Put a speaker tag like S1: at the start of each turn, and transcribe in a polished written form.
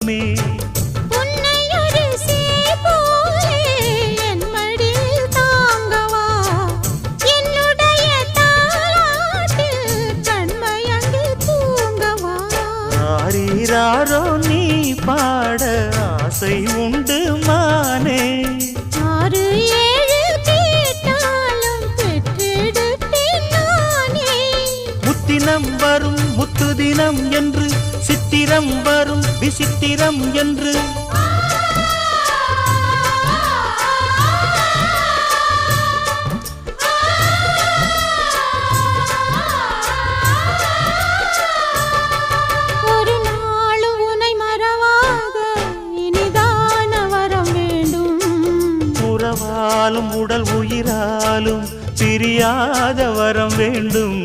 S1: தெய்வமே ஆரீராரோ நீ பாட ஆசை உண்டு மானே
S2: 6 7 கேட்டாலும் பெற்றெடுப்பேன் நானே
S1: முத்தினம் வரும் முத்து தினம் என்று சித்திரம் வரும் விசித்திரம் என்று உறவாலும் உடல் உயிராலும் பிரியாத வரம் வேண்டும்